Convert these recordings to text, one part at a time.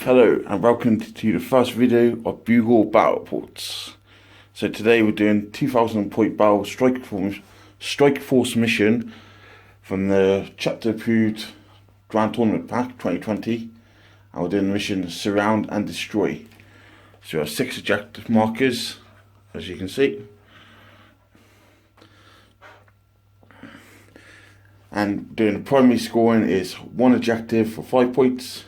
Hello and welcome to the first video of Bugle Battle Reports. So today we're doing 2000 point battle strike force mission from the chapter approved Grand Tournament Pack 2020, and we're doing the mission Surround and Destroy. So we have 6 objective markers, as you can see. And doing the primary scoring is 1 objective for 5 points,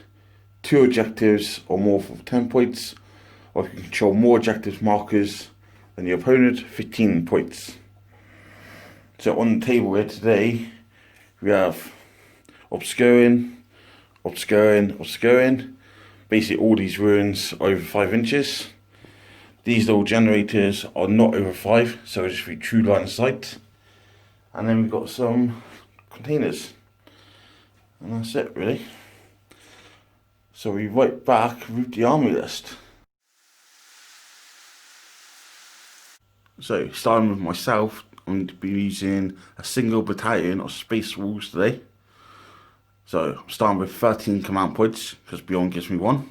2 objectives or more for 10 points, or if you control more objective markers than your opponent, 15 points. So on the table here today, we have obscuring, basically all these ruins are over 5 inches. These little generators are not over 5, so it'll just be true line of sight. And then we've got some containers, and that's it really. So we right back with the army list. So starting with myself, I'm going to be using a single battalion of Space Wolves today. So I'm starting with 13 command points because Bjorn gives me 1.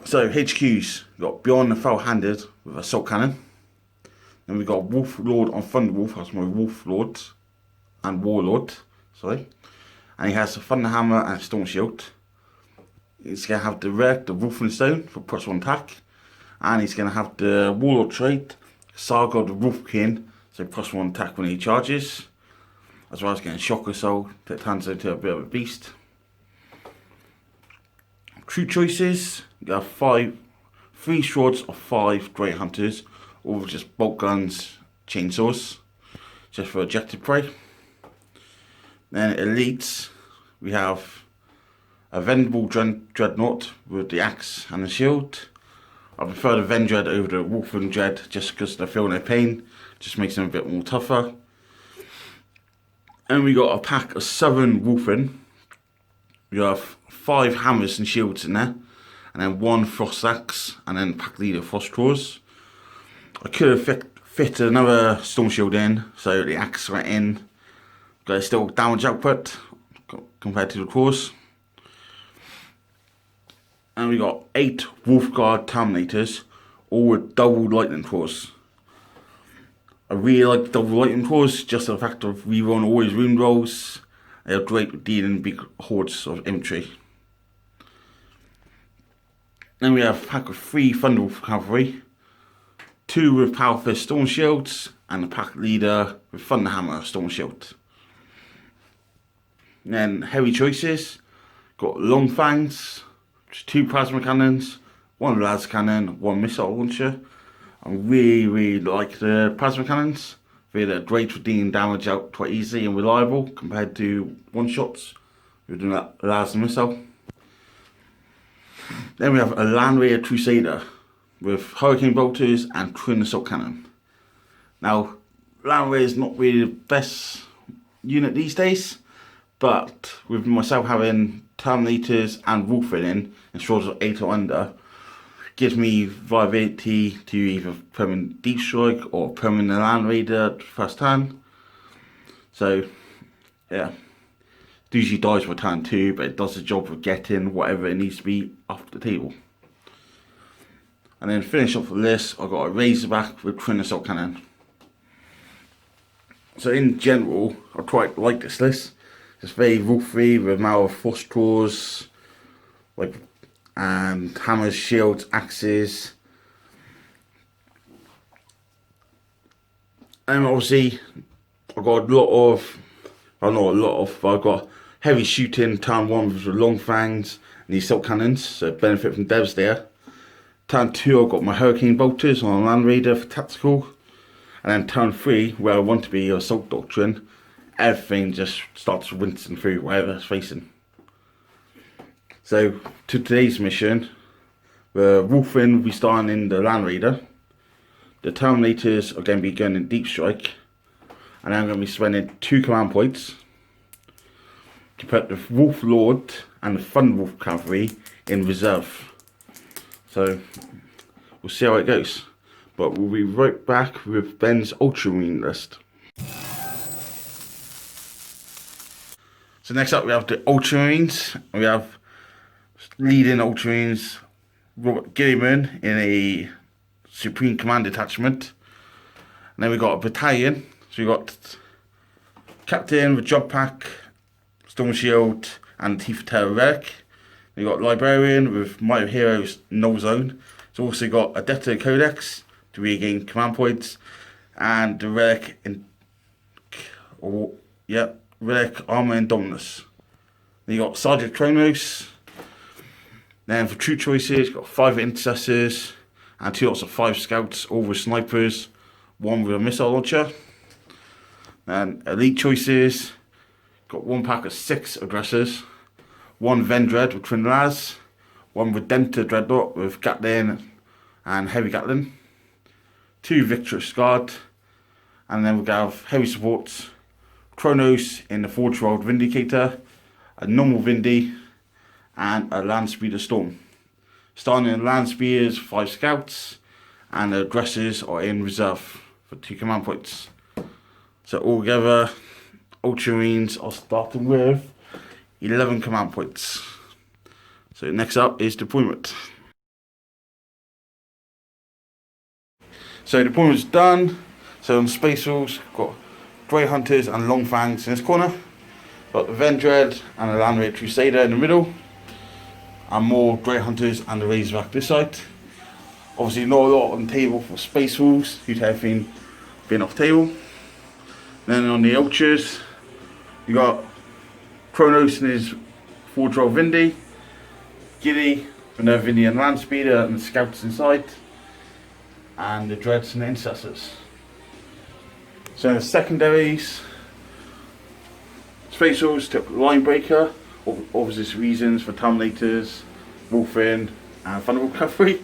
So HQs, we've got Bjorn the Fell-handed with assault cannon. Then we've got Wolflord on Thunderwolf, that's my Wolflord and Warlord, sorry. And he has a Thunderhammer and a Storm Shield. He's going to have the Wulfen stone for +1 attack. And he's going to have the Warlord trait, Saga the Wolfkin, so +1 attack when he charges. As well as getting Shock Assault that turns into a bit of a beast. Crew choices, you have 3 swords of 5 Great Hunters, all with just bolt guns, chainsaws, just for objective prey. Then elites, we have a Vendable Dreadnought with the axe and the shield. I prefer the Vendread over the Wulfen Dread just because they feel no pain, just makes them a bit more tougher. And we got a pack of 7 Wulfen. We have 5 hammers and shields in there, and then 1 frost axe, and then pack leader frost claws. I could have fit another storm shield in, so the axe went in. Got still damage output compared to the claws. And we got 8 Wolfguard Terminators, all with double lightning claws. I really like double lightning claws, just the fact of rerun always wound rolls. They are great with dealing big hordes of infantry. Then we have a pack of 3 Thunderwolf Cavalry, 2 with Power Fist Storm Shields, and a pack leader with Thunderhammer Storm Shield. And then heavy choices, got Long Fangs, 2 plasma cannons, 1 las cannon, 1 missile launcher. I really like the plasma cannons. They're great for dealing damage out quite easy and reliable compared to one-shots with the las and missile. Then we have a Land Raider Crusader with Hurricane Bolters and Twin Assault Cannon. Now, Land Raider is not really the best unit these days, but with myself having Terminators and Wulfen in swords of 8 or under, gives me viability to either permanent deep strike or permanent Land Raider first turn. So yeah, it usually dies for turn 2, but it does the job of getting whatever it needs to be off the table. And then finish off the list, I've got a Razorback with Twin Assault Cannon. So in general, I quite like this list. It's very wolfy with Mouth of Frost Claws, and hammers, shields, axes. And obviously, I've got a lot of, well not a lot of, but I've got heavy shooting, turn 1 with long fangs and these assault cannons, so benefit from devs there. Turn 2, I've got my Hurricane Bolters on a Land Raider for tactical. And then turn 3, where I want to be Assault Doctrine, everything just starts wincing through whatever it's facing. So to today's mission, the Wulfen will be starting in the Land Raider. The Terminators are going to be going in Deep Strike, and I'm going to be spending 2 command points to put the Wolflord and the Thunderwolf Cavalry in reserve. So we'll see how it goes. But we'll be right back with Ben's Ultramarine list. So next up we have the Ultramarines. We have leading Ultramarines Robert Gilliman in a Supreme Command detachment. And then we got a battalion. So we got Captain with Job Pack, Storm Shield, and Teeth of Terror Relic. We got Librarian with Might of Heroes Null Zone. It's also got a Detonator Codex to regain command points, and the Relic Relic Armor and Dominus. Then you got Sergeant Kronos. Then for true choices, you've got 5 intercessors and 2 lots of 5 scouts, all with snipers, 1 with a missile launcher. Then elite choices, got 1 pack of 6 aggressors, 1 Vendread with Twin Las, 1 Redemptor Dreadnought with Gatling and Heavy Gatling, 2 Victorous Guard, and then we're going to have heavy supports, Kronos in the Forge World Vindicator, a normal Vindy, and a Land Speeder Storm. Starting in Land Speeders, 5 scouts, and the aggressors are in reserve for 2 command points. So altogether, Ultramarines are starting with 11 command points. So next up is deployment. So deployment's done. So on Space Wolves, got Grey Hunters and Long Fangs in this corner. Got the Vendread and the Land Raider Crusader in the middle. And more Grey Hunters and the Razorback this side. Obviously not a lot on the table for Space Wolves, who'd have been off table. Then on the Ultras, you got Kronos and his Forge World Vindy, Giddy with no Vindy and Land Speeder and the Scouts inside, and the Dreads and the Intercessors. So in the secondaries, Space Wolves took Linebreaker, obvious reasons for Terminators, Wulfen and Thunderwolf Cavalry.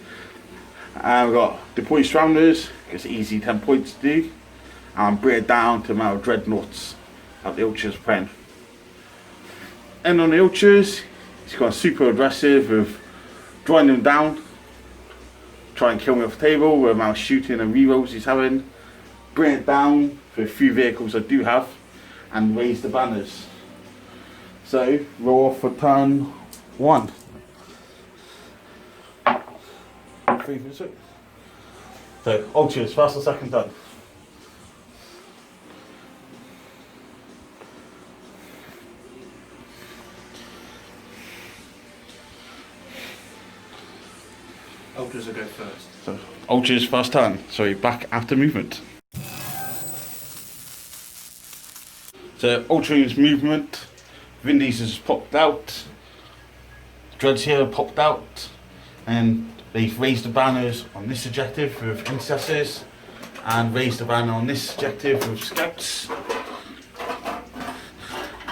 And we've got Deploy Surrounders, it's easy 10 points to do, and bring it down to the amount of Dreadnoughts at the Ultras pen. And on the Ultras, he's got super aggressive with drawing them down, try and kill me off the table with the amount of shooting and rerolls he's having, bring it down for a few vehicles I do have, and raise the banners. So roll off for turn 1. 3 for 6. So Ultras, first or second turn. Ultras will go first. So Ultras first turn, sorry, back after movement. So Ultramarines movement, Vindies has popped out, Dreads here have popped out, and they've raised the banners on this objective with Intercessors, and raised the banner on this objective with Scouts.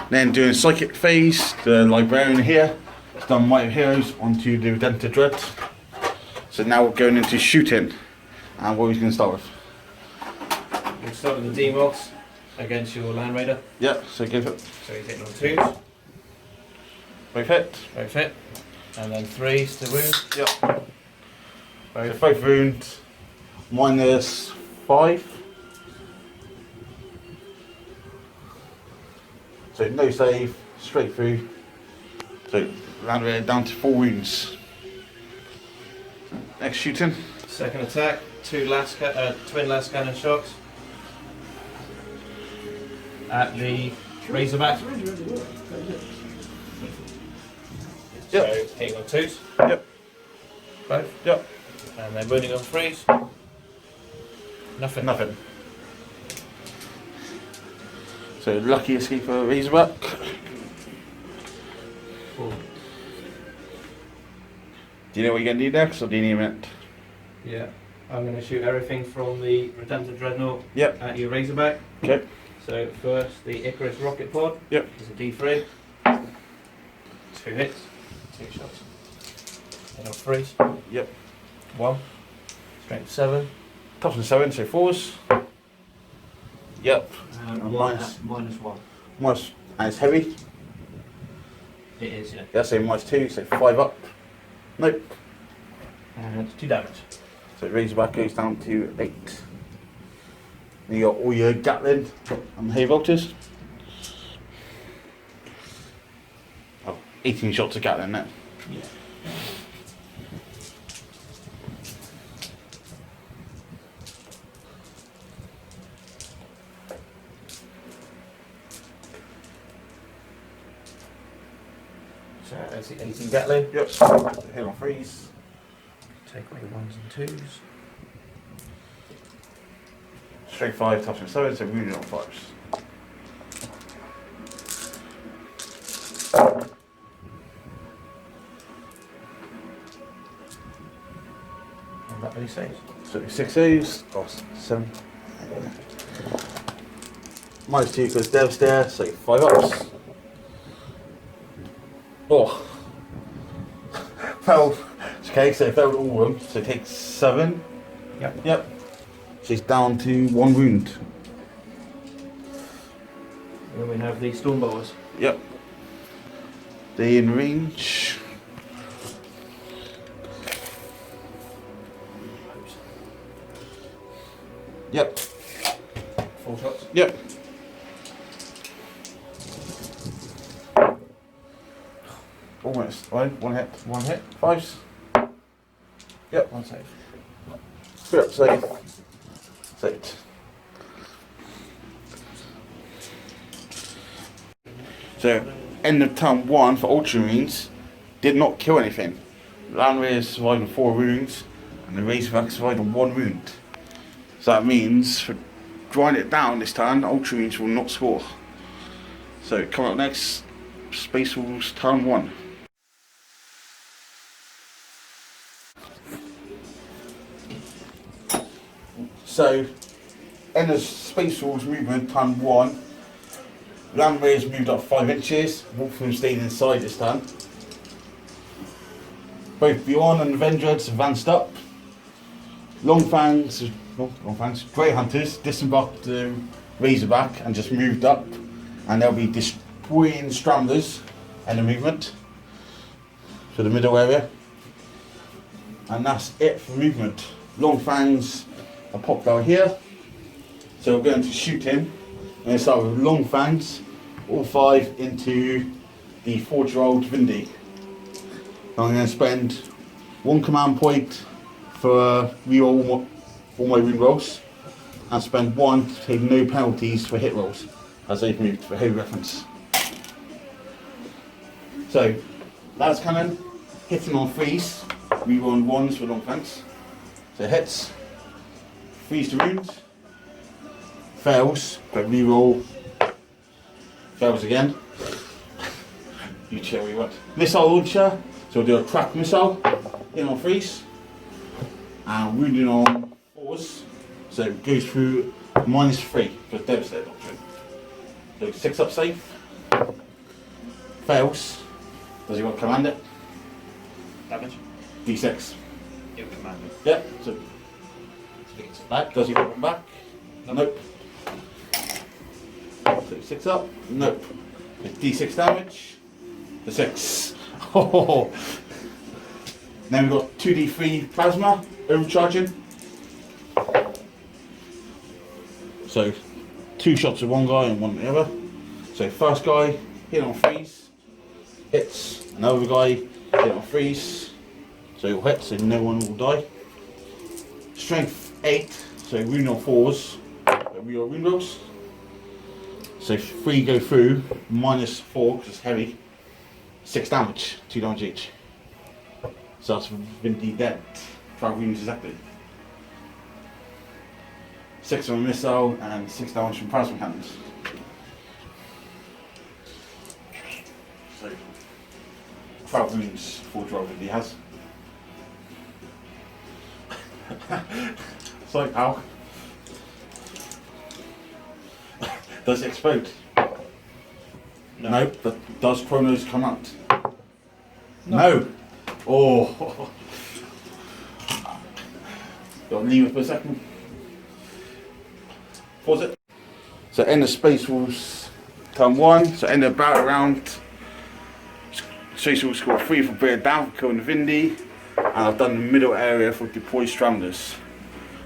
Then doing Psychic phase, the Librarian here has done Might of Heroes onto the Redemptor Dread. So now we're going into shooting, and what are we going to start with? We'll start with the D-Mogs against your Land Raider. Yep, so go for it. So he's hitting on 2s. Both hit. Both hit. And then 3s to wound. Yep. Both wounds, -5. So no save, straight through. So Land Raider down to 4 wounds. Next shooting. Second attack, 2 twin last cannon shocks at the Razorback. So hitting on 2s. Yep. Both. Yep. And then wounding on 3s. Nothing. Nothing. So lucky escape for Razorback. Cool. Do you know what you're going to do next, or do you need a minute? Yeah. I'm going to shoot everything from the Redemptor Dreadnought Yep. at your Razorback. Okay. So first the Icarus rocket pod. Yep. It's a D3. 2 hits. 2 shots. And on 3s. Yep. 1. Strength 7. Toughness 7, so 4s. Yep. -1. Minus, and it's heavy. It is, yeah. Yeah, so -2, so 5 up. Nope. And 2 damage. So Razorback goes down to 8. Then you got all your Gatling and Hay Volters. Oh, 18 shots of Gatling now. Yeah. So that's the 18 Gatling. Yep. Hit on freeze. Take away 1s and 2s. Straight 5, touching 7, so wounded on 5s. And that many saves. So 6 A's, or 7. Minus 2 because Dev's there, so 5 ups. Oh. Failed. Okay, so failed all of them, so it takes 7. Yep. Yep. She's down to 1 wound. And then we have the Stormboas. Yep. They in range. Yep. 4 shots. Yep. Almost. One hit. 1 hit. 5s. Yep. 1 save. 3 up, save. Saved. So, end of turn 1 for Ultramarines did not kill anything. Land Raiders survived on 4 wounds, and the Razorback survived on 1 wound. So that means for drawing it down this turn, Ultramarines will not score. So, coming up next, Space Wolves turn 1. So, end of Space Wolves movement, turn 1. Land Raiders moved up 5 inches, Wolfkin stayed inside this turn. Both Bjorn and Vendreads advanced up. Longfangs, Grey Hunters disembarked the Razorback and just moved up, and they'll be destroying Stranders in the movement for the middle area. And that's it for movement. Longfangs are popped out here, so we're going to shoot him. I'm going to start with Longfangs, all 5 into the 4-year-old Vindy. I'm going to spend 1 command point for reroll all my wound rolls, and spend 1 to take no penalties for hit rolls as they've moved for heavy reference. So, Las Cannon, hitting on freeze, reroll 1s for Longfangs. So hits, freeze to wound, fails, but reroll, fails again. You chill where you want. Missile launcher, so we'll do a Krak missile, in on freeze, and wounding on 4s, so it goes through -3 for Devastator Doctrine. So 6 up safe, fails, does he want to command it? Damage. D6. You command it. Yep, so back, does he want them back? Nope. So 6 up, nope. D6 damage, the 6. Oh. Then we've got 2d3 plasma overcharging. So 2 shots of one guy and 1 of the other. So first guy hit on freeze, hits, another guy hit on freeze, so he'll hit, so no one will die. Strength 8, so wound on 4s, reroll wound rolls. So 3 go through, -4 because it's heavy, 6 damage, 2 damage each. So that's Vindy dead, 12 wounds exactly. 6 from a missile and 6 damage from plasma cannons. So 12 wounds, 4-12 Vindy has. Sorry pal. Does it explode? No. Nope, but does Chronos come out? No. Oh. Got to leave it for a second. Pause it. So end of Space Wolves turn 1. So end of battle round. Space Wolves score 3 for bear down for killing Vindy. And I've done the middle area for deploy Stranders.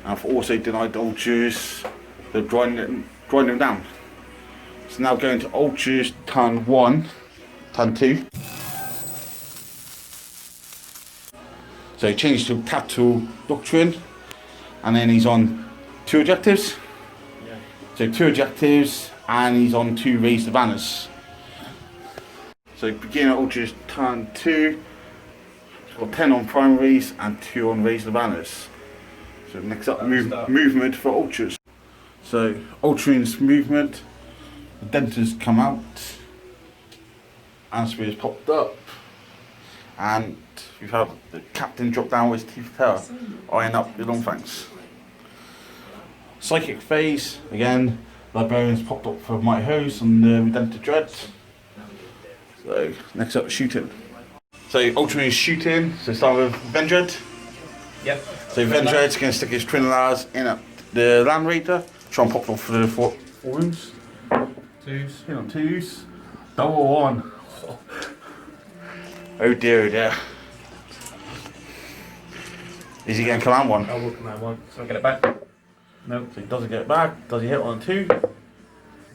And I've also denied the Ultras. They're grinding them down. So now going to Ultras turn 1, turn 2. So he changed to Capital Doctrine, and then he's on 2 objectives. Yeah. So 2 objectives, and he's on 2 Raise the Banners. So beginner Ultras turn 2, he's got 10 on primaries and 2 on Raise the Banners. So next up, movement for Ultras. So Ultramarines movement, the denters come out, Anspears popped up, and we've had the captain drop down with his teeth tower, eyeing up the long fangs. Psychic phase, again, Librarians popped up for Mighty Hose and the Redemptive Dread. So next up, shooting. So Ultramarines shooting, so start with Vendred. Yep. So Vendred's going to stick his twin lars in at the Land Raider, try and pop off for the 4 wounds. 2s. Hit on 2s. Double 1. Oh dear, oh dear. Is he going to command 1? I will command 1. So I get it back. Nope. So he doesn't get it back. Does he hit on 2?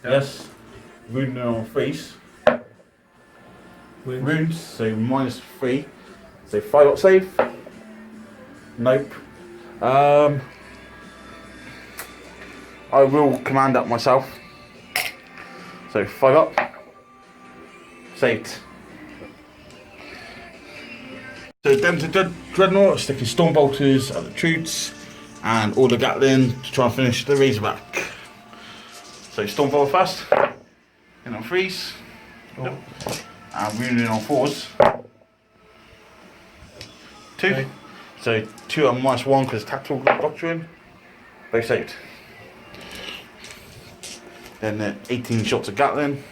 Yes. Wounded on 3s. Wounds, so -3. So 5 up save. Nope. I will command up myself. So 5 up. Saved. So them to Dreadnought, sticking Storm Bolters at the Troops and all the Gatling to try and finish the Razorback. So Storm Bolter first. In on 3s. Yep. And wounded on 4s. 2. Okay. So 2 on -1 because Tactical Doctrine. Both saved. Then 18 shots of Gatling.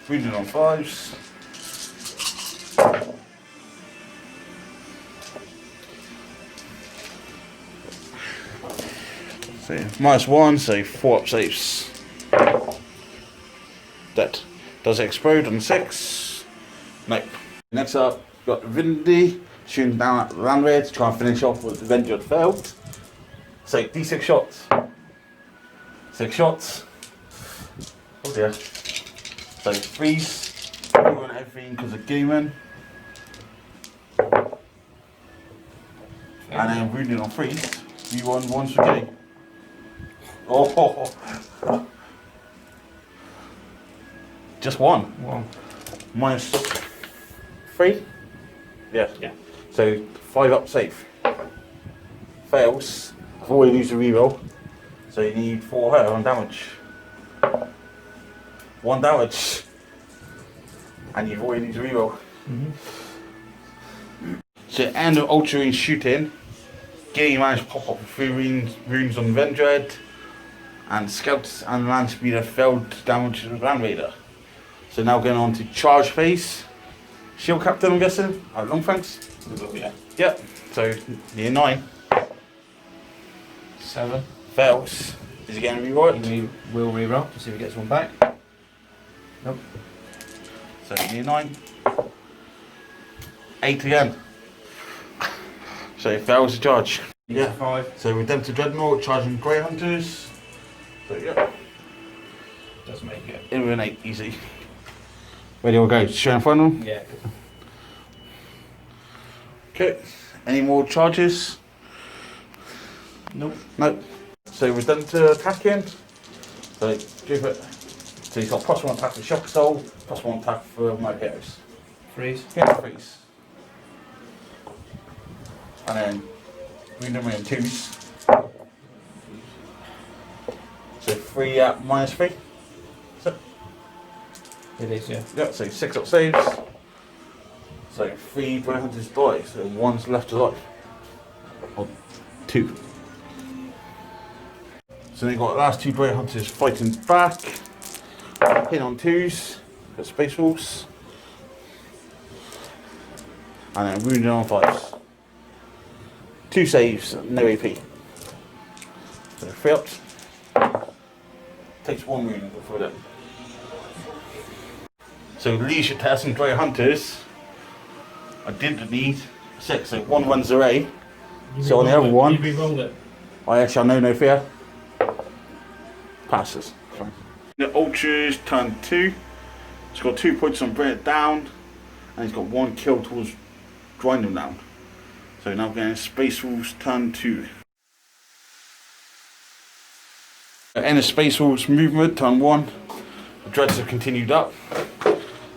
Wounded on 5s. So -1, so 4 up saves. Dead. Does it explode on 6? Nope. Next up, we've got Vindy shooting down at the Land Raider to try and finish off with the Bjorn the Fell-handed. So D6 shots. 6 shots. Oh dear. So 3s. Doing everything because of Gamer. And then wounded on 3s. You won 1s for Gilly. Oh. Just 1. 1. -3? Yeah. Yeah. So 5 up safe. Fails. Before you lose a reroll. So you need 4 hurt on damage. 1 damage. And you've already used a reroll. So end of Ultramarine shooting. Gilly managed to pop up 3 runes on Vendred. And Scouts and Land Speeder failed to damage the Land Raider. So now going on to charge phase. Shield Captain, I'm guessing. Long fangs. Yeah. Yep. So near 9. 7. Fails. Is he getting rerolled? We will reroll to see if he gets 1 back. Nope. So near 9. 8 again. So he fails to charge. Yeah. 5. So Redemptive Dreadnought charging Grey Hunters. So yeah. Does make it. In with an 8, easy. Ready to go? Show and final? Yeah. Okay. Any more charges? Nope. Nope. So we're done to attacking. So give it. So he's got +1 attack for Shock Soul, +1 attack for my heroes. 3s. Yeah, 3s. And then wound them in 2s. So 3 at -3. So It is, yeah. yeah, so 6 up saves. So 3 Grey Hunters die, so 1's left alive. Or 2. So they've got the last 2 Grey Hunters fighting back. Hit on 2s, got Space Wolves. And then wounded on 5s. 2 saves, no AP. So 3 ups. Takes 1 wound before that. So leadership test and Grey Hunters. I did need 6, so 1 runs away. So on the other one, You re-rolled it. I actually know no fear. Passes. Fine. The Ultras turn 2. He's got 2 points on bring it down, and he's got 1 kill towards grind them down. So now we're getting Space Wolves turn 2. Enter Space Wolves movement turn 1. The Dreads have continued up.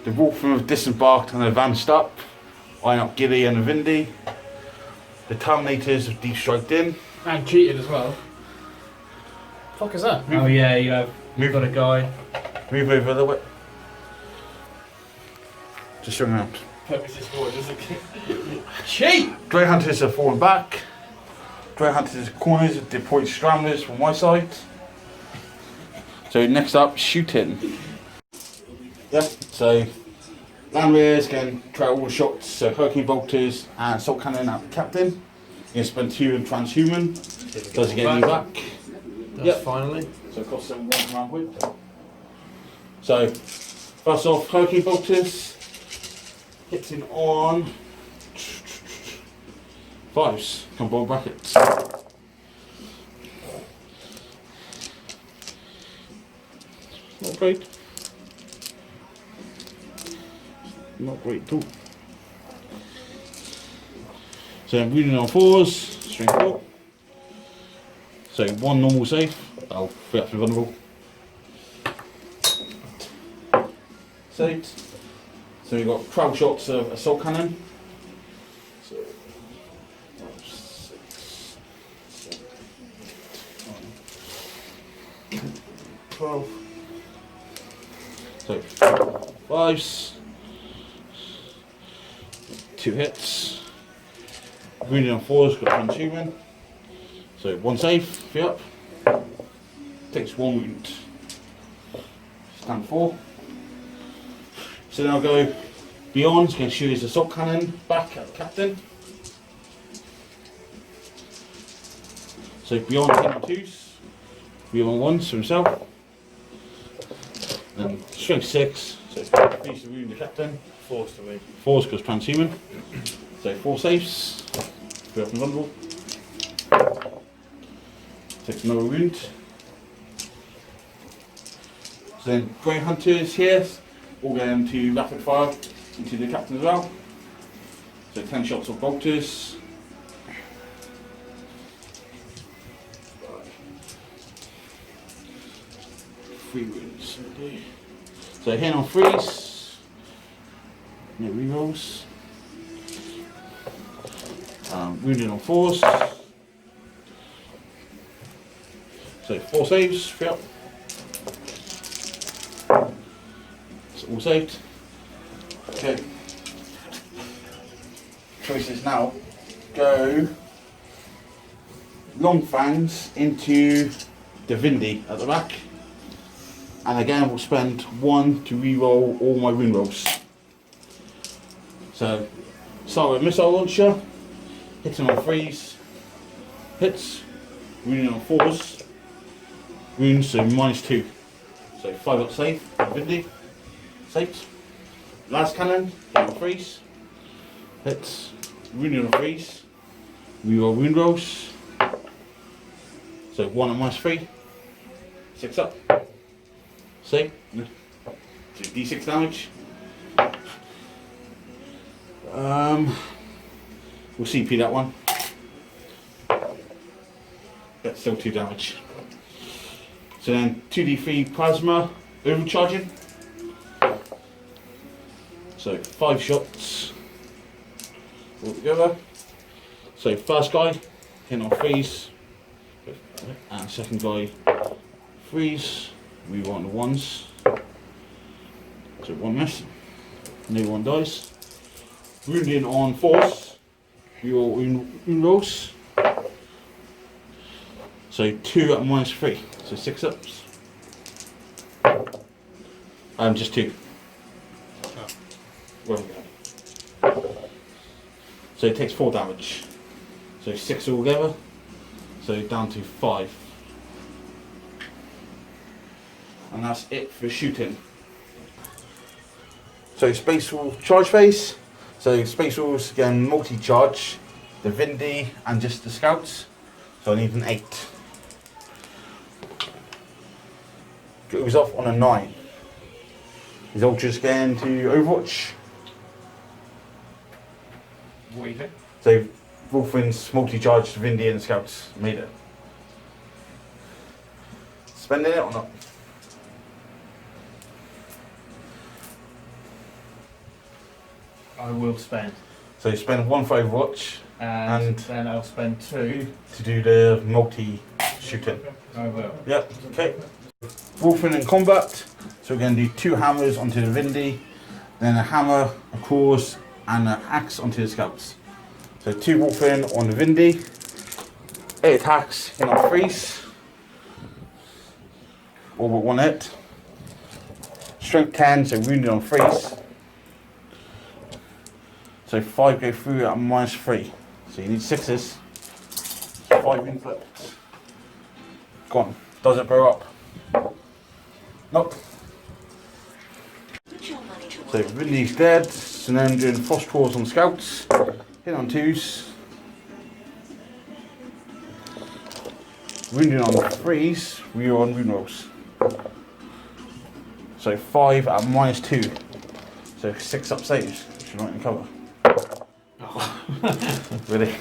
The Wolfmen have disembarked and advanced up, eyeing up Gilly and the Vindy. The Terminators have deep striked in. And cheated as well. The fuck is that? Oh yeah, you have. You've got a guy. Move over a little bit. Just swing around. Purposes forward, doesn't it? Cheat! Grey Hunters have fallen back. Grey Hunters corners have deployed Scramblers from my side. So next up, shooting. Yeah, so Land Raiders can try all the shots, so Hurricane Bolters and Assault Cannon at the Captain. You're going to spend 2 in Transhuman. Does he get any back? Yep. Finally. So it costs them 1 round whip. So, first off, Hurricane Bolters. Hitting on 5s. Come ball brackets. Not great. Not great at all. So I'm reading on 4s, string 4. So 1 normal save. I'll free up to vulnerable. Saved. So we've got 12 shots of Assault Cannon. So 5, 6, 7, 8, 9, 12. So 5s. 2 hits. Wounded on 4s, got 1 achievement. So 1 save, free up. Takes 1 wound. Stand 4. So now go Bjorn, he's going to shoot his Assault Cannon back at the Captain. So Bjorn 10 on 2s, Bjorn on 1s for himself. Then strength 6, so 3 to wound the Captain. 4s to me. 4s because transhuman. So 4 saves. 3 up and vulnerable. Takes another wound. So then Grey Hunters here, all going to rapid fire into the Captain as well. So 10 shots of bolters. 3 wounds. So hitting on 3s. No rerolls. Wounded on 4s. So 4 saves, 3 up. It's all saved. Okay. Choices now. Go Long Fangs into the Vindy at the back. And again we'll spend 1 to re-roll all my wound rolls. So start with Missile Launcher, hitting on 3s, hits, wounding on 4s, wounds so -2. So 5 up save, Vindy, saved. Last Cannon, hitting on 3s, hits, wounding on 3s, re-roll wound rolls. So 1 at -3, 6 up, save, do D6 damage. We'll CP that one. That's still 2 damage. So then 2d3 plasma overcharging. So 5 shots altogether. So first guy hitting on 3s, and second guy 3s. We want the 1s. So 1 miss. No 1 dies. Wounding on 4s. We all wound rolls. So 2 at -3. So 6 ups. Just 2. Where we go. So it takes 4 damage. So 6 altogether. So down to 5. And that's it for shooting. So Space Wolf charge phase. So Space Wolves again multi-charge, the Vindy and just the Scouts. So I need an 8. goes off on a 9. Is Ultras getting to Overwatch? What do you think? So Wulfen's multi-charged Vindy and Scouts made it. Spending it or not? I will spend. So you spend 1 for Overwatch And then I'll spend 2. to do the multi-shooting. I will. Yep, okay. Wolfkin in combat. So we're going to do 2 hammers onto the Vindy, then a hammer, a claws, and an axe onto the Scouts. So 2 Wolfkin on the Vindy, 8 attacks in on freeze, all but 1 hit. Strength 10, so wounded on freeze. So 5 go through at -3. So you need 6s. 5 inflict. Gone. Does it blow up? Nope. So Vindy's dead. So now I'm doing frost claws on Scouts. Hit on 2s. Wounded on 3s. We are on wound rolls. So 5 at -2. So 6 up saves, which you're not in cover. Really?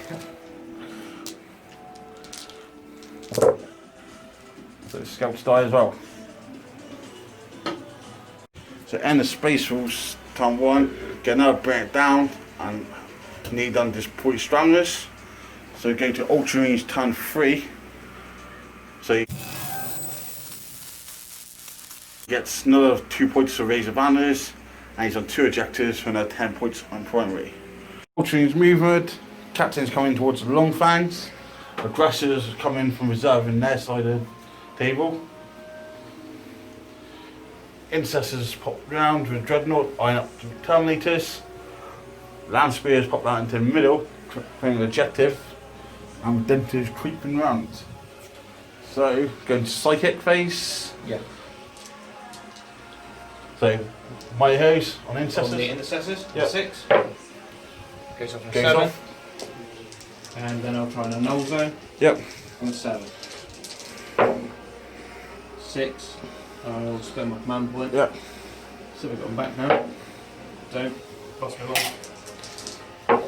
So Scouts die as well. So end the space rules turn 1. Get another bring it down and need on this pretty strongest. So go to Ultramarines turn 3. So he gets another 2 points to raise the banners, and he's on 2 objectives for another 10 points on primary. Ultramarines movement, captains coming towards the long fangs, aggressors coming from reserve in their side of the table. Intercessors pop round with Dreadnought, eyeing up to Terminators. Land Spears pop out into the middle, playing an objective, and Redemptors creeping round. So, going to Psychic phase. Yeah. So, Mighty Hose on Intercessors. On the Intercessors, Yep. 6. Goes off on a Goes 7. off. And then I'll try and a null zone Yep. on a 7. 6. I'll spend my command point. Yep. So we've got them back now. Don't. Pass me along.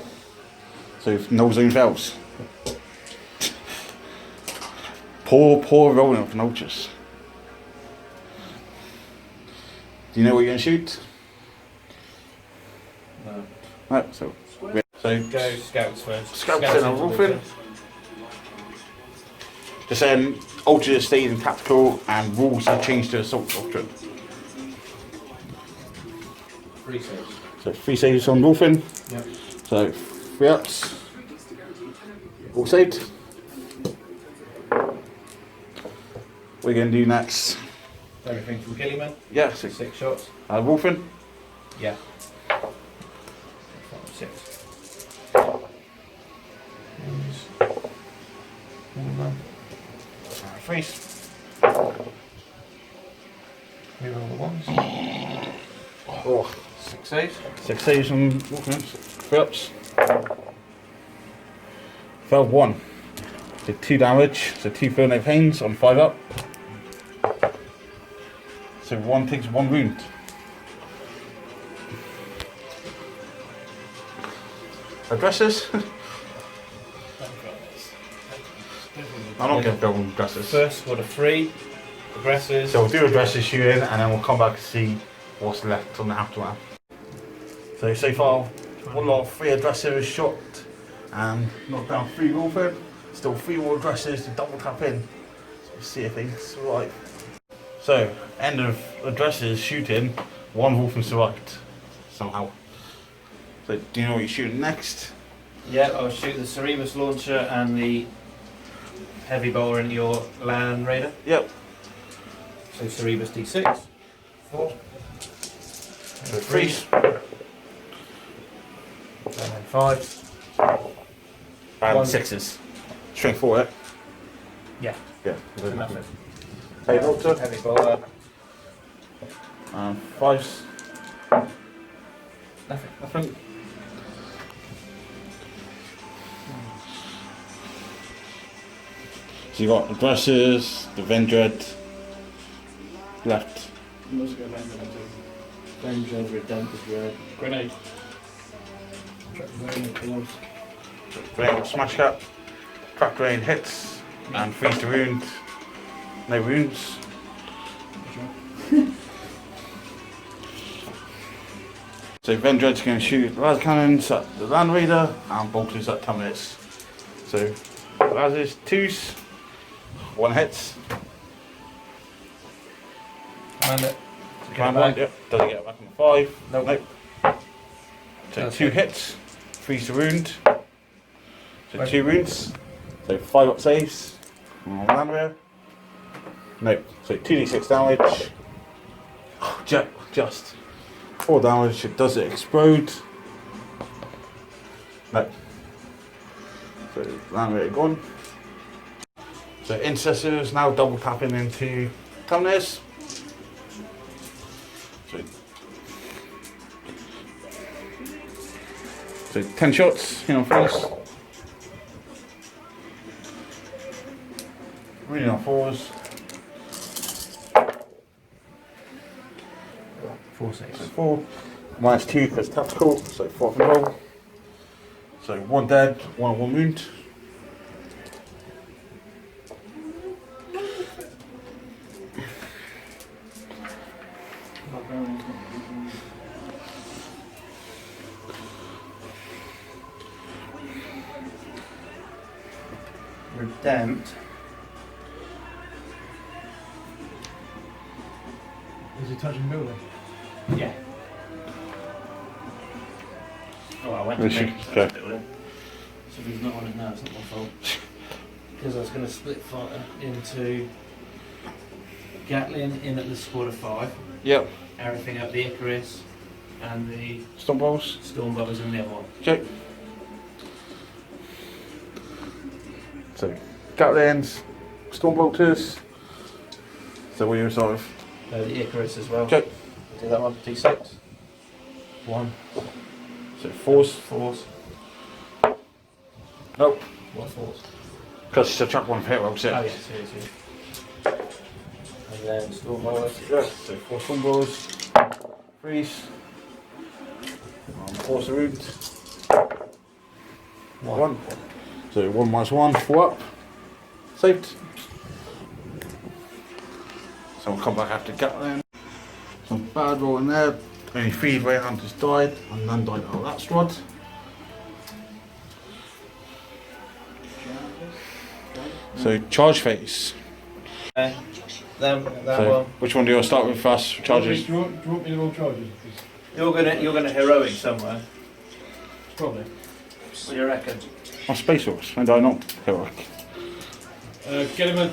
So, if no zone fails. Poor rolling for Ultras. Do you know what you're going to shoot? No. Right, so Go Scouts first. Scouts in a Wulfen. Just saying, Ultra stays in tactical and rules have changed to assault doctrine. 3 saves. So 3 saves on Wulfen. Yep. So 3 ups. All saved. What are you going to do next? Everything from Gillyman. Yeah, 6. 6 shots. Wulfen. Yeah. 6. Freeze. Reroll the ones. Oh. 6 saves. 6 saves on Wulfen. 3 ups. Fell 1. Did 2 damage, so 2 feel no pains on 5 up. So 1 takes 1 wound. Addresses? I'm not going to go on addresses. First squad of 3. Aggressors. So we'll do addresses shooting and then we'll come back and see what's left on the aftermath. So far, 1 lot of 3 addresses shot and knocked down 3 Wulfen. Still 3 more addresses to double tap in. So we'll see if they survive. So, end of addresses shooting, 1 Wulfen survived somehow. So do you know what you're shooting next? Yeah, I'll shoot the Cerebus launcher and the heavy bowler into your land raider. Yep. So Cerebus D6. 4. So 3. And then 5. And 1. 6s. Strength 4, yeah? Yeah. Yeah. Nothing. Hey, Doctor. Heavy bowler. 5s. Nothing. So you got addresses, the Vendread, left. And also go Avenger too. Avenger, Redemptive Red. Grenade. Track very close. Grenade smash cut. Crack grenade hits and freeze the wound. No wounds. So Vendred's going to shoot las cannons at the Land Raider and bolters at 10 minutes. So lasers, 2s, 1 hits. Command it. Command 1, yep, doesn't get it back on 5. Nope. So That's 2 it. hits, freeze the wound. So Right. 2 wounds. So 5 up saves on Land Raider. Nope. So 2d6 damage. Oh, just 4 damage. Does it explode? No. So Land Raider gone. So Intercessors now double tapping into Terminus. So 10 shots, hit on first. Reading on 4s. 4 6. So 4. Minus 2 because tactical, so 4 control. So 1 dead, 1 wound. Redempt. Is he touching building? Yeah. Oh, I went to Is she? make Okay. So if he's not on it now, it's not my fault. Because I was going to split fire into Gatling in at the squad of 5, Yep. everything up the Icarus, and the Storm balls. Stormbombers in the other one. Okay. So Gatlins, Storm bolters. So what are you sort of? The Icarus as well. Okay. Do that one, D6. 1. So 4s. 4s. Nope. What 4s? Because it's a chuck 1 hit roll 6. Oh, yes, yes. And then Stormbombers. Yes. So 4 storm balls. Freeze. Force the wound. 1. So 1 minus 1, 4 up. Saved. So we'll come back after Gatlin. Some bad roll in there. Only 3 Ray Hunters died, and none died out of that squad. So charge phase. That So one. which one do you want to start with first? Charges. Do you want me to roll charges? 'Cause You're gonna heroic somewhere. probably. What do you reckon? Oh, Space Force. And I not heroic. Get him in.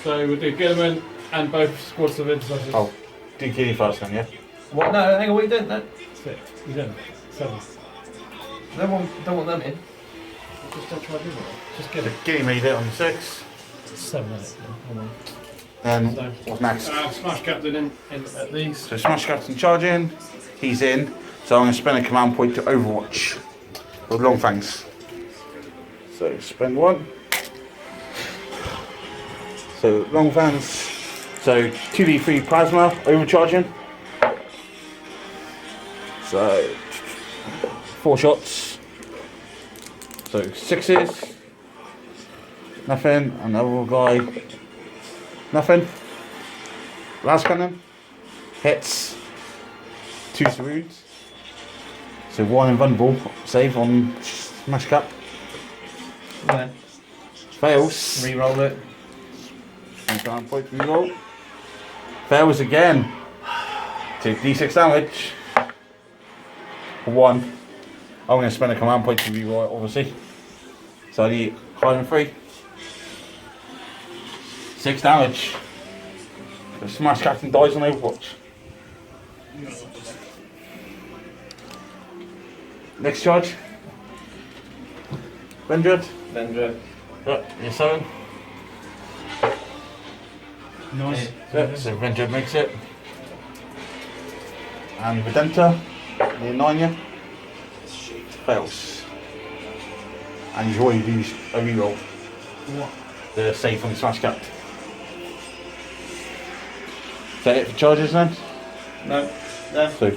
So we'll do Gilliman and both squads of intercessors. Oh, do Kitty first then, yeah? What? No, hang on, what are you doing? No, 6. You don't. 7. don't want them in. Just don't try to do that. Just get So it. Kitty made it on the 6. 7 minutes. Hold on. Then So, what's next? Smash Captain in at these. So Smash Captain charging. He's in. So I'm going to spend a command point to Overwatch with Long Fangs. So spend 1. So Long Fangs. So 2d3 plasma overcharging. So 4 shots. So 6s. Nothing. Another guy. Nothing. Last cannon. Hits. 2 wounds. So 1 invulnerable save on Smash Cap. Yeah. Fails. Re-roll it. And command point reroll. Fails again. Take d6 damage. 1. I'm going to spend a command point to reroll it, obviously. So I need higher than 3. 6 damage. The Smash Captain dies on Overwatch. Next charge. Vendred. Vendra. Right, you're 7. Nice. Yeah, so Vendred makes it. And Redemptor, near 9 yeah. Fails. And he's already used a reroll. What? The save from the Smash Cap. Is that it for charges then? No. No. So,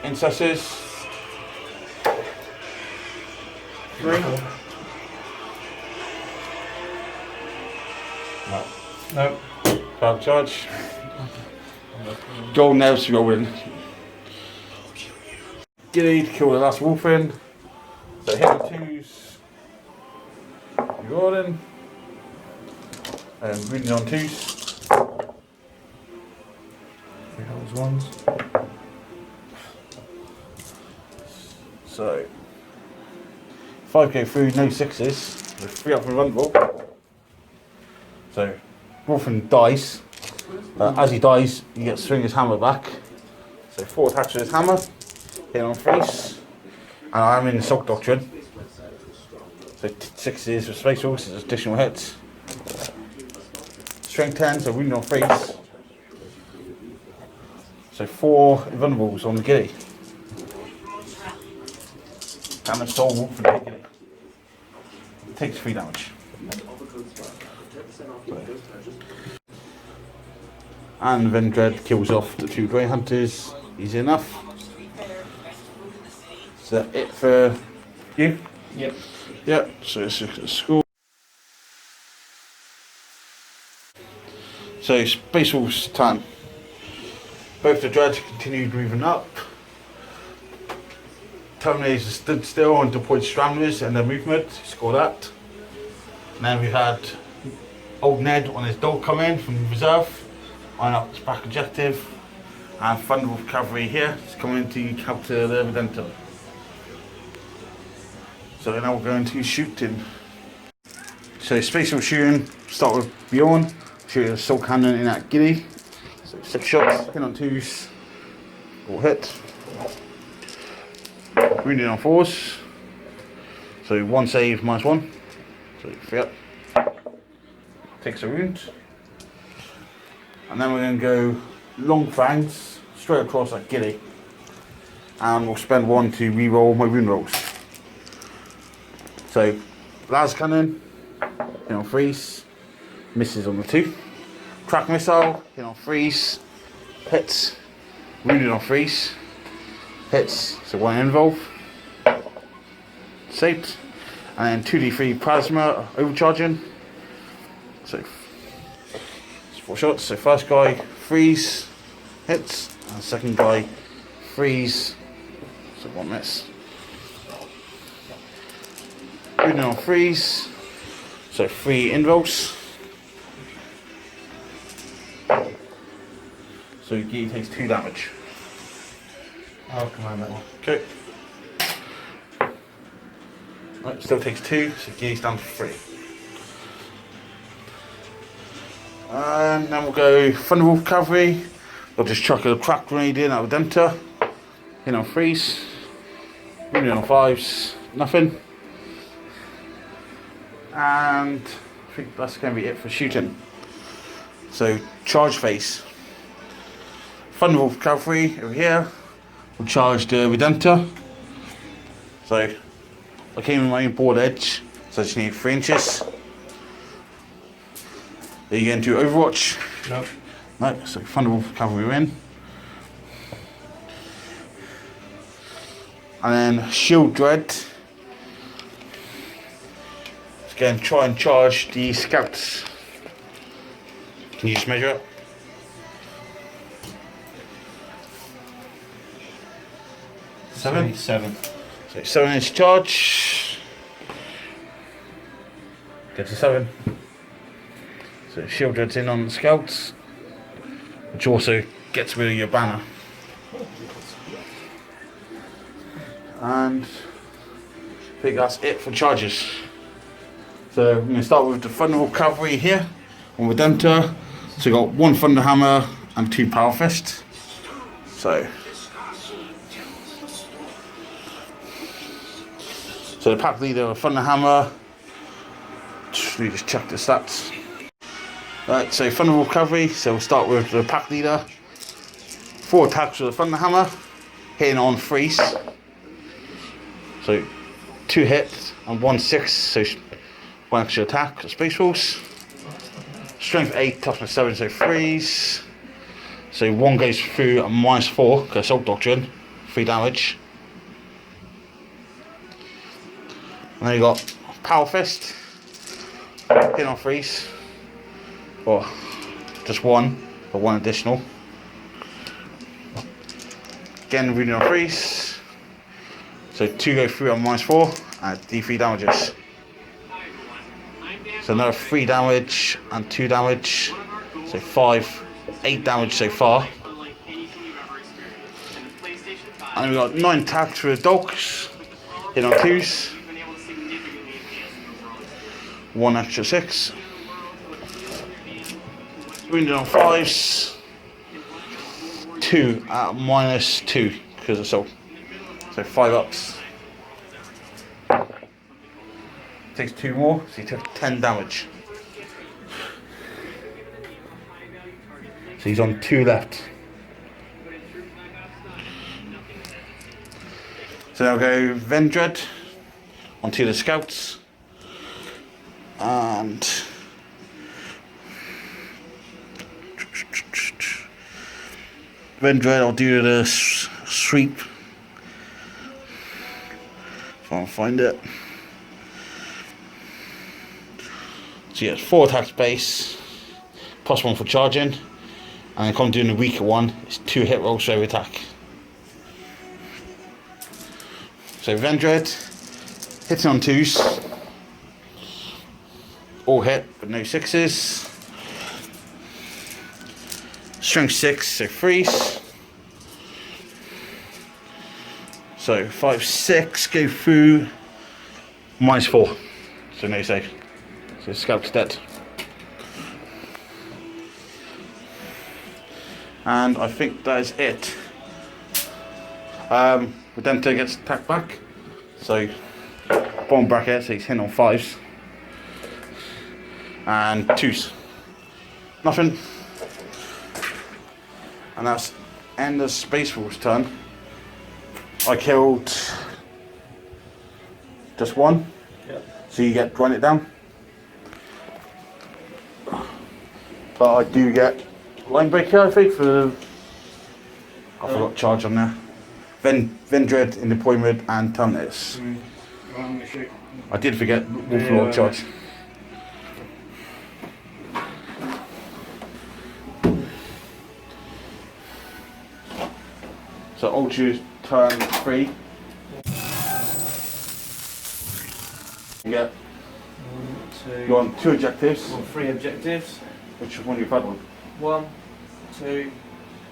incesses. 3. No. 12 charge. Golden elves to go in. Giddy to kill the last Wulfen. So hit with 2s. You roll in. And reading on 2s. 3 holes 1s. So 5 go through, no 6s. With 3 up from Thunderwolf. So Wulfen dies. As he dies, you get to swing his hammer back. So 4 attacks with his hammer. Hit on face. And I'm in the Sock Doctrine. So 6s with Space Wolves, it's additional hits. Strength 10, so wounded on face. So 4 vulnerables on the giddy. Damage soul wolf for the giddy. Takes 3 damage. And then Dread kills off the 2 Grey Hunters. Easy enough. Is that it for you? Yep. Yep, so it's a score. So Space Wolves turn. Both the Dreads continued moving up. Terminators stood still and deployed Scramblers and their movement, scored that. And then we had Old Ned on his dog come in from reserve. Line up his back objective, and Thunderwolf cavalry here is coming to capture the Redemptor. So now we're going to shooting. So Space Wolf shooting, start with Bjorn, shoot a assault cannon in that giddy. So 6 shots, hit on 2s, all hit. Wounded on 4s, so 1 save -1, so 3 up. Takes a wound. And then we're going to go long fangs straight across that giddy, and we'll spend 1 to re-roll my wound rolls. So las cannon, hit on 3s, misses on the 2. Krak missile, hit on 3s, hits, wounded on 3s, hits, so 1 involve, saved. And then 2d3 plasma overcharging, so 4 shots. So first guy freeze, hits, and second guy freeze, so 1 miss. Wounded on freeze, so 3 invulse. So he takes 2 damage. I'll command that one. Okay. Right, still takes 2, so he's down to 3. And then we'll go Thunderwolf cavalry. They'll just chuck a crack grenade in out of Redemptor. Hit on 3s. Wounded on 5s. Nothing. And I think that's going to be it for shooting. So charge phase. Thunderwolf cavalry over here will charge the Redemptor. So I came in my own board edge, so I just need 3 inches. Are you going to Overwatch? Nope. No, so Thunderwolf cavalry in. And then Shield Dread. It's going to try and charge the scouts. Can you just measure it? Seven. 7. So 7-inch charge. Get to 7. So Shield Dread's in on the scouts, which also gets rid of your banner. And I think that's it for charges. So I'm going to start with the Thunderwolf cavalry here on Redemptor. So we've got 1 Thunderhammer and 2 Power Fist. So the pack leader of Thunderhammer. We just check the stats. Right, so Thunderwolf cavalry. So we'll start with the pack leader. 4 attacks with the Thunderhammer, hitting on 3s. So 2 hits and 1 6. So 1 extra attack for Space Wolves. Strength 8, toughness 7, so 3s. So one goes through a -4, because Assault Doctrine, 3 damage. And then you got Power Fist, hit on 3s, or just 1, but 1 additional. Again, reading on 3s, so 2 go through on -4 and D3 damages. So another 3 damage and 2 damage, so 8 damage so far. And we've got 9 attacks for the dogs, hit on 2s, 1 extra 6, wounded on 5s, 2 at -2 because of so 5 ups. Takes 2 more, so he took 10 damage. So he's on 2 left. So I'll go Vendred onto the scouts. And Vendred, I'll do the sweep. If I can find it. So yeah, 4 attacks base, +1 for charging, and if I'm doing the weaker one, it's 2 hit rolls for every attack. So Vendred, hitting on 2s, all hit but no 6s. Strength 6, so 3s. So 5, 6 go through -4, so no save. So Scout's dead. And I think that is it. Redemptor gets attacked back. So bottom bracket, so he's hitting on 5s. And 2s. Nothing. And that's end of Space Wolf's turn. I killed just 1. Yep. So you get run it down. But I do get line breaker, I think, for the... I forgot charge on there. Vendred in deployment and Terminus. I did forget Wolflord charge. So Ultra's turn 3. Yeah. You want 2 objectives. 3 objectives. Which one you've had on? 1, 2.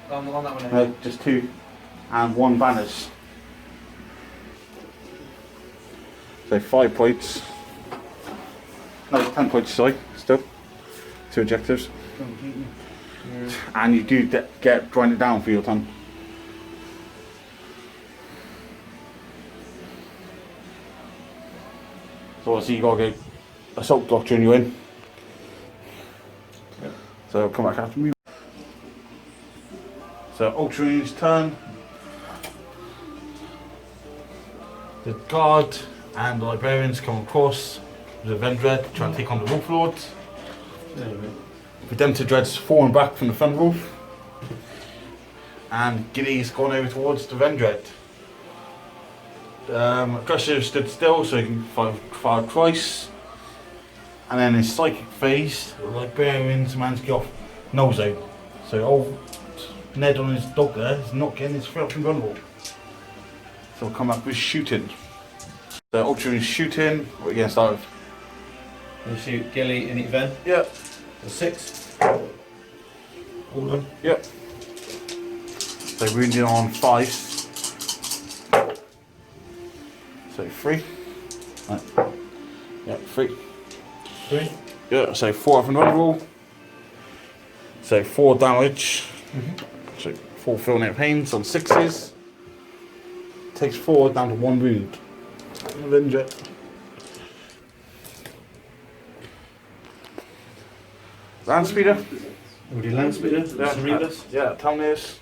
On that one. No, just 2. And 1 banners. So 5 points. No, 10 points, sorry, still. 2 objectives. And you do get grind it down for your turn. So obviously you gotta go Assault Doctrine you in. Yep. So come back after me. So Ultramarines turn. The guard and the librarians come across with the Vendred trying to take on the Wolflord. Redemptor Dread's falling back from the Thunderwolf. And Giddy's gone over towards the Vendred. Aggressive stood still so he can fire twice. And then in psychic phase, the librarians managed to get off null zone. So old Ned on his dog there is not getting his fucking vulnerable. So we'll come up with shooting. So Ultra is shooting. What are you going to start with? You shoot Gilly in Ven. Yep. 6. All done. Yep. So wounding on 5s. So 3. Right. Yep, 3. 3. Yeah, so 4 up and vulnerable. So 4 damage. So 4 filling out pains on 6s. Takes 4 down to 1 wound. Avenger. Land speeder. Would you land speeder? Yeah, Cerebus? yeah, Terminus.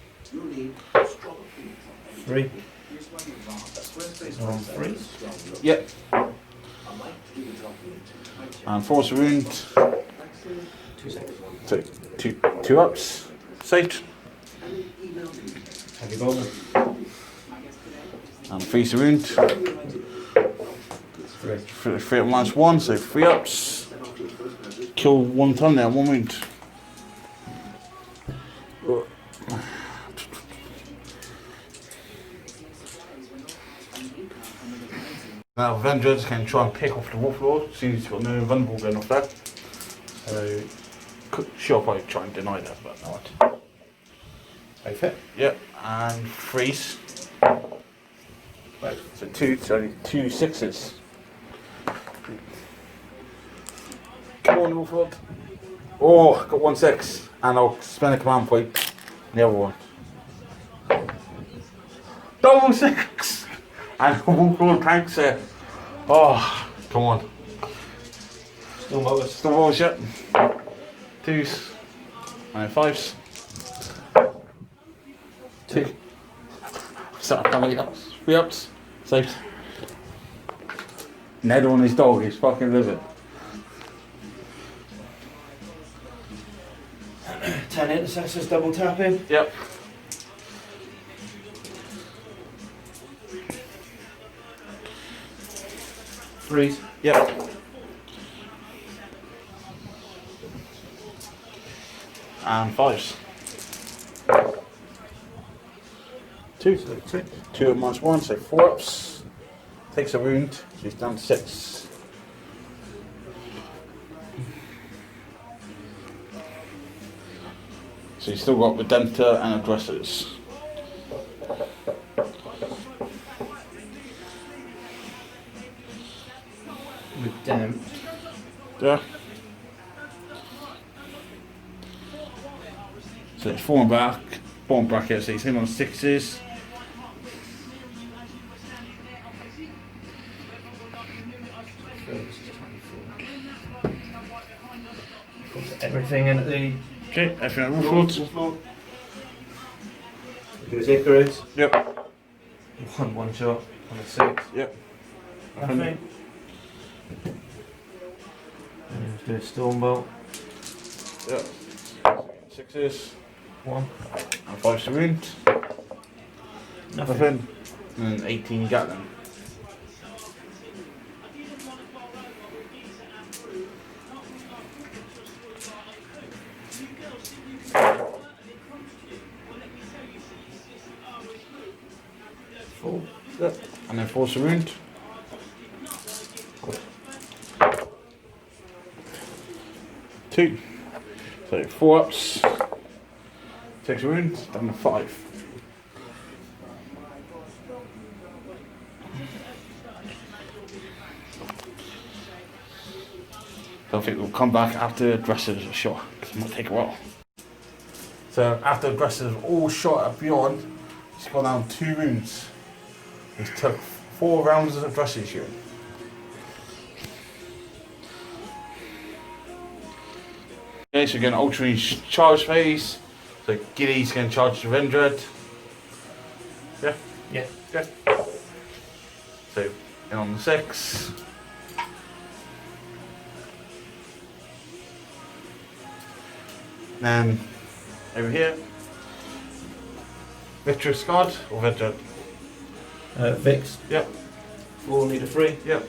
3. On 3. Yep. And force wound. 2 seconds. So 2 ups. Saved. Heavy Boltgun. And 3 wound. 3 up -1, so 3 ups. Kill 1 time there, 1 wound. Now Avengers can try and pick off the Warlord, seeing he's got no invulnerable going off that. So she'll probably try and deny that, but not. Both hit. Yep, and freeze. Right, so 2 6s. Come on, Warlord. Oh, got 1 6, and I'll spend a command point. The other one. Double 6! And Warlord tanks it. Oh, come on. Still motors. Still rolls, yep. 2s and 5s. 2. So how many ups? 3 ups. Saved. Ned on his dog, he's fucking livid. 10 intercessors double tapping. Yep. Freeze. Yep. And 5s. 2. 2 at -1, so 4 ups. Takes a wound, so he's down to 6. So you've still got Redemptor and Aggressors. Redempt. Yeah. So it's 4 and back, bottom bracket, so he's in on 6s. Everything in at the Okay, everything at Wolflord. do his Icarus. Yep. One shot on a 6. Yep. Nothing. And he's do a Stormbolt. Yep. 6s 1. and 5 to wound. Nothing. And 18 Gatling. Yep. And then 4 to wound. 2. So 4 ups. Takes a wound, down to 5. So I think we'll come back after aggressors are shot, because it might take a while. So after aggressors are all shot at Bjorn, he's gone down 2 wounds. He's took 4 rounds of aggressor shooting. Okay, so again, Ultramarines charge phase. So Giddy's going to charge the Vendred. Yeah? Yeah. Yeah. So in on the 6. Then over here, Victor Scott or Vendred. Vix. Yep. 4 need a 3. Yep.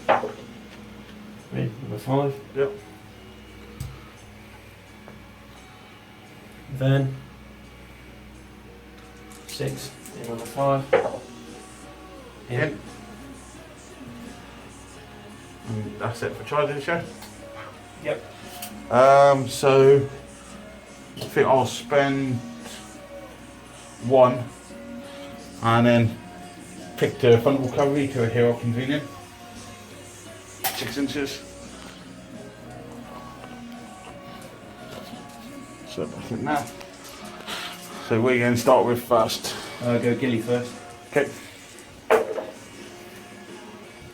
3, number 5. Yep. Then 6, number 5. Yeah. And that's it for charging show. Yep. So I think I'll spend 1 and then pick the Thunderwolf cavalry to a hero convenient. 6 inches. So I think now. So we're going to start with first. Go Gilly first. Okay.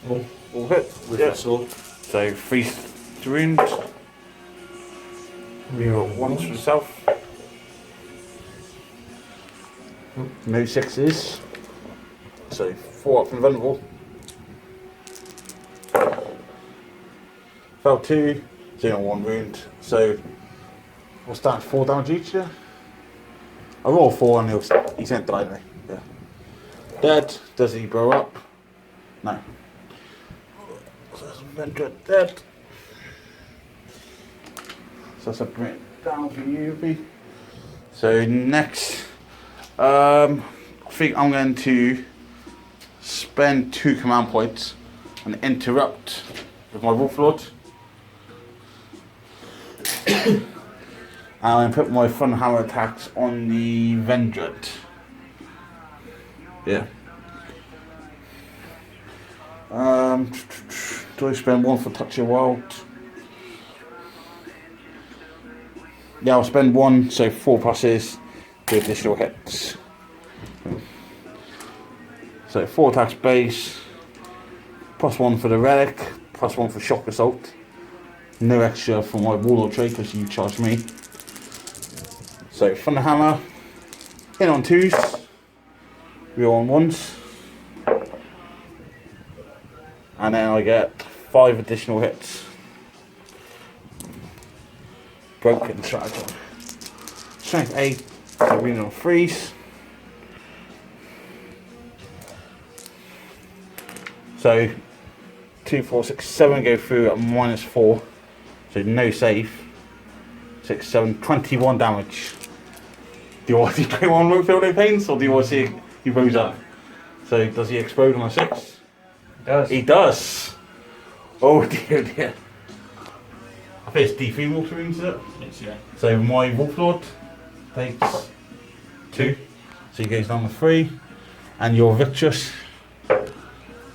All hit with Yeah. the sword. So 3 wound. Reroll 1 for himself. No 6s. So 4 up from vulnerable. Fell 2, 0 on 1 wound. So what's that? 4 damage each, yeah? I roll 4 and he's going to die anyway. Yeah. Dead. Does he blow up? No. So that's Vendra dead. So that's a bring it down for you, V. So next, I think I'm going to spend 2 command points and interrupt with my Warlord. And I'm put my Thunderhammer attacks on the Vendred. Yeah. Do I spend 1 for Touch Your Wild? Yeah, I'll spend 1, so 4 pluses, 2 additional hits. So 4 attacks base, +1 for the relic, +1 for shock assault. No extra for my Warlord trade because you charged me. So Thunderhammer, in on 2s, real on 1s. And then I get 5 additional hits. Broken strategy. Strength 8, so we on 3s. So 2, 4, 6, 7 go through at -4. So no save. 6, 7, 21 damage. Do you want to see 21 won't feel no pains, or do you want to see he blows up? So does he explode on a 6? He does. He does. Oh dear, dear. I think it's D3 Ultramarines, is it? It's, yeah. So my Wolflord takes 2. So he goes down to 3. And your Victress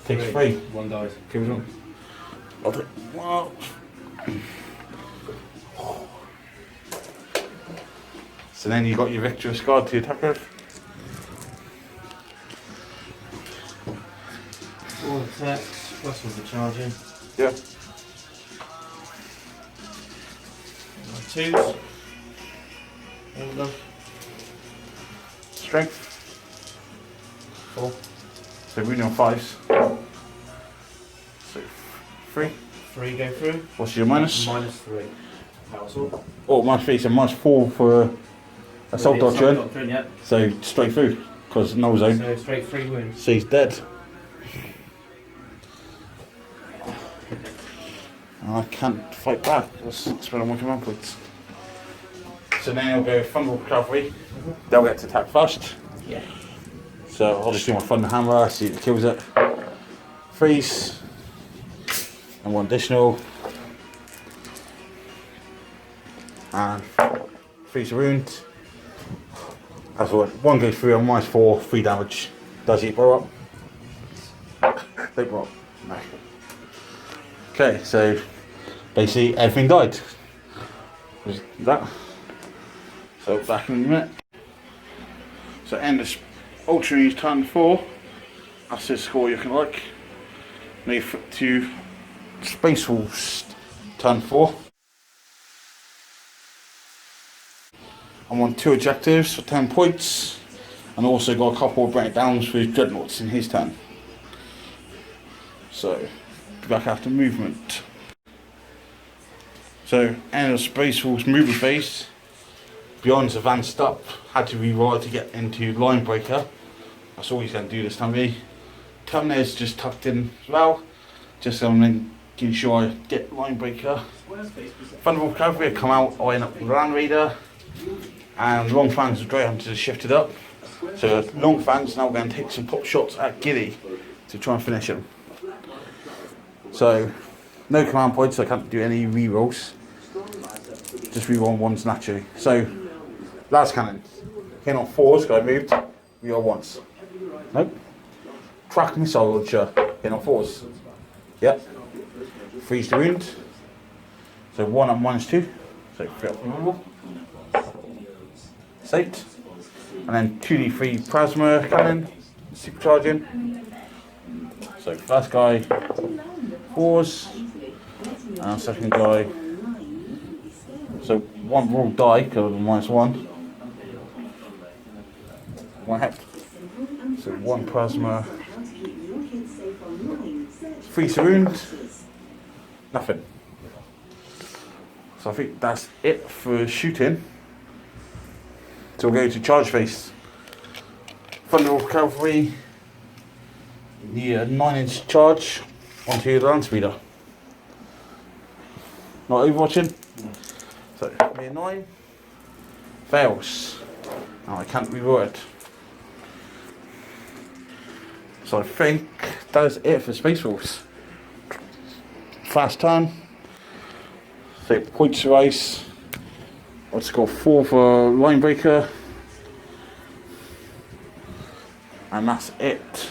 takes 3. 1 dies. Give it on. I'll take 1. So then you got your Victress guard to attack with. 4 attacks, +1 for charging. Yeah. 2s. All of them. Strength. 4. So we're on 5s. So 3. 3 go through. What's your minus? -3. That's all. Oh, -3, so -4 for assault doctrine. Doctrine, yeah. So straight through, because no zone. So straight 3 wounds. So he's dead. And I can't fight back. Let's spend on my command points. So then he'll go Thunderwolf Cavalry. They'll get to attack first. Yeah. So I'll just do my Thunderhammer, see if it kills it. 3s. And 1 additional. And 3's a wound. That's all. 1 goes through on -4, 3 damage. Does he blow up? They blow up. No. Okay, so basically everything died. Was that? So back in a minute. So end of Ultramarines turn 4. That's the score you can like. Now flip to Space Wolves turn 4. I'm on 2 objectives for 10 points, and also got a couple of breakdowns for his dreadnoughts in his turn. So be back after movement. So end of Space Wolves movement phase. Bjorn's advanced up, had to rewire to get into line breaker. That's all he's going to do this time. Terminator's just tucked in as well, just so I'm making sure I get line breaker. Thunderwolf Cavalry come out, I end up with Land Raider, and Long Fangs of Grey Hunters shifted up. So Long Fangs now going to take some pop shots at Gilly to try and finish him. So no command points, so I can't do any rerolls. Just reroll 1s naturally. So Las Cannon, hit on 4s, because I moved, reroll 1s. Nope. Krak missile launcher, hit on 4s. Yep. 3's the wound. So 1 at -2. So 3 up normal. Saved. And then 2d3 plasma cannon, supercharging. So first guy 4s, and second guy. So 1 will die because of -1. 1 hit. So 1 plasma. 3 wound. Nothing. So I think that's it for shooting. So we'll go to charge phase. Thunderwolf Cavalry need a 9-inch charge onto the land speeder. Not overwatching? So, me a 9. Fails. Now I can't reroll it. So I think that is it for Space Wolves. Fast turn. So points for ice. Let's go 4 for line breaker. And that's it.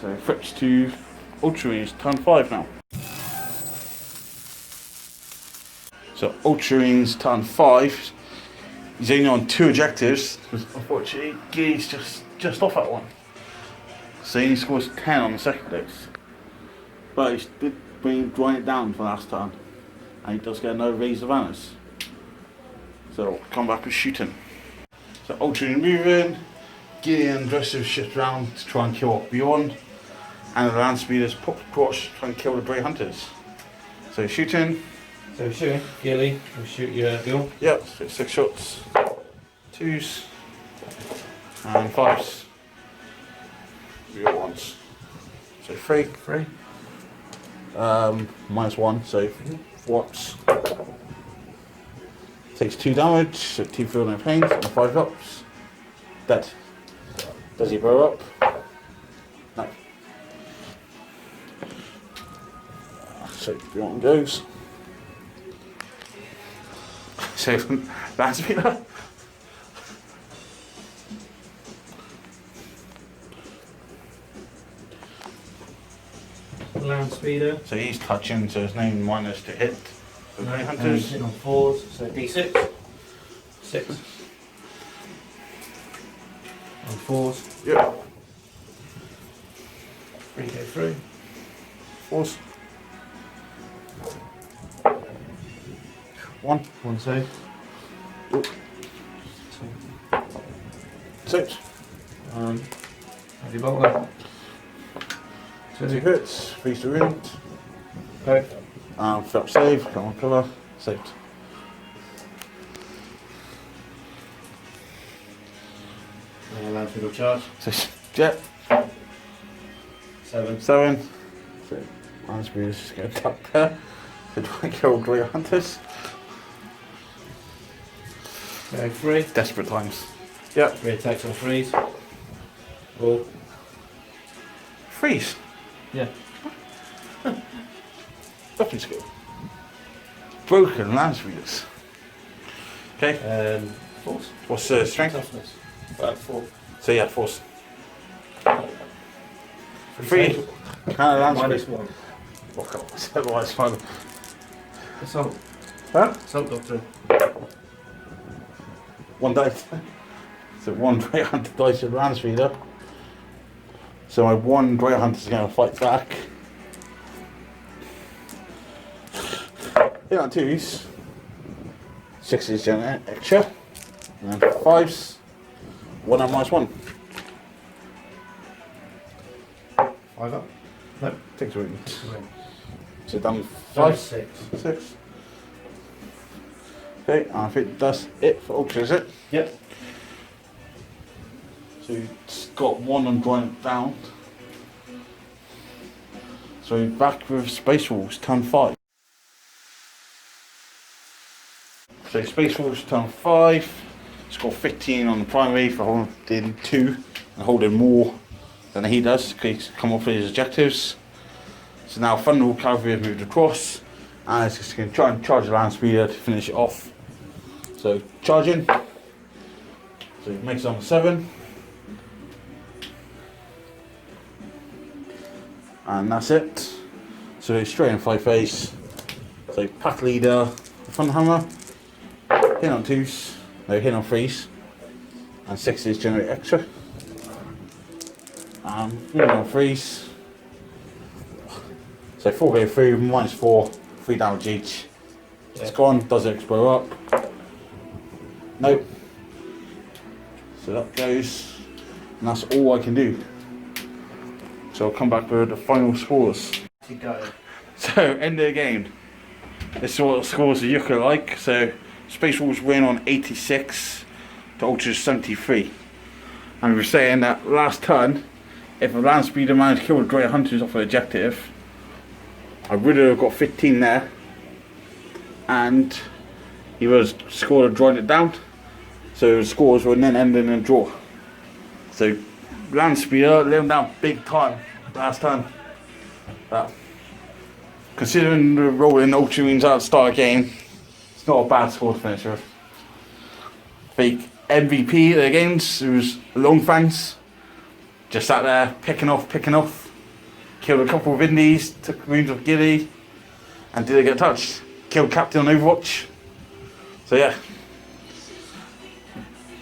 So switch to Ultramarines, turn 5 now. So Ultramarines, turn 5. He's only on 2 objectives. Unfortunately, Gilly's just off at one. So he scores 10 on the second dose. But he did drawing it down for last turn. And he does get another raise of banners. So come back with shooting. So Ultramarine moving. Gilly and Dresser shift round to try and kill off Bjorn. And the land speeders pop across to try and kill the Bray Hunters. So shooting. So we're shooting. Gilly, we'll shoot your Bill. Yep, so 6 shots. 2s. And 5s. Real ones. So 3. -1, so 4 ups. Takes 2 damage, so 2 field no pains, and 5 ups. Dead. Does he blow up? No. So Bjorn goes. So land speeder. Land speeder. So he's touching, so there's no minus to hit. The Grey Hunters. Hitting on 4s, so D6. 6. On 4s. Yeah. 3 go through. 4s. 1. 1 save. 6. Heavy Boltgun. 2 hits. 3 to wound. Okay. Flip save. Come on, cover. Saved. Land speeder charge. So jet. 7. 7. So land speeder's just going to tuck there. So try and kill Grey Hunters. Go 3. Desperate times. Yep. 3 attacks on 3s. Roll. Freeze. Yeah. Weapon skill. Broken land speeders. Okay. 4s. What's the strength? Toughness. 4. So yeah, force. 3. Kind of land Minus speed. 1. Otherwise, fine. Assault. Huh? Assault doctor. 1 dice. So 1 Grey Hunter dice with land speeder. So my 1 Grey Hunter's going to fight back. Hit on 2s. 6s generate extra. And 5s. 1 and -1. 5 up. Nope. Takes a wound. Win. So done 5, 5. 6. 6. Okay, I think that's it for Ultra, is it? Yep. So it's got 1 on drawing it down. So back with Space Wolves, turn 5. So Space Wolves, turn 5. It's got 15 on the primary for holding 2 and holding more than he does. He's come off with his objectives. So now Thunderwolf Cavalry has moved across and it's just going to try and charge the land speeder to finish it off. So charging. So he makes it on 7. And that's it. So straight in 5 face. So pack leader, Thunderhammer, hit on 2s, no hit on 3s, and 6s generate extra. Hit on 3s. So 4 go through, -4, 3 damage each. Yeah. It's gone, does it explode up? Nope. So that goes, and that's all I can do. So I'll come back with the final scores. So end of the game. This is what the scores of Yucca like. So Space Wolves win on 86 to Ultra's 73. And we were saying that last turn if a land speeder managed to kill the Great Hunters off an objective, I would have got 15 there, and he was scored and drawn it down, so the scores were then ending in a draw. So land speeder let him down big time last time. But considering the role in Ultramarines at the start of the game, it's not a bad score to finish with. The MVP of the games, it was Longfangs. Just sat there picking off. Killed a couple of Indies, took wounds of Gilly, and didn't get touched. Killed Captain on Overwatch. So yeah.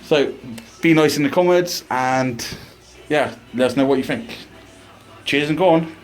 So be nice in the comments, and yeah, let us know what you think. Cheers and go on.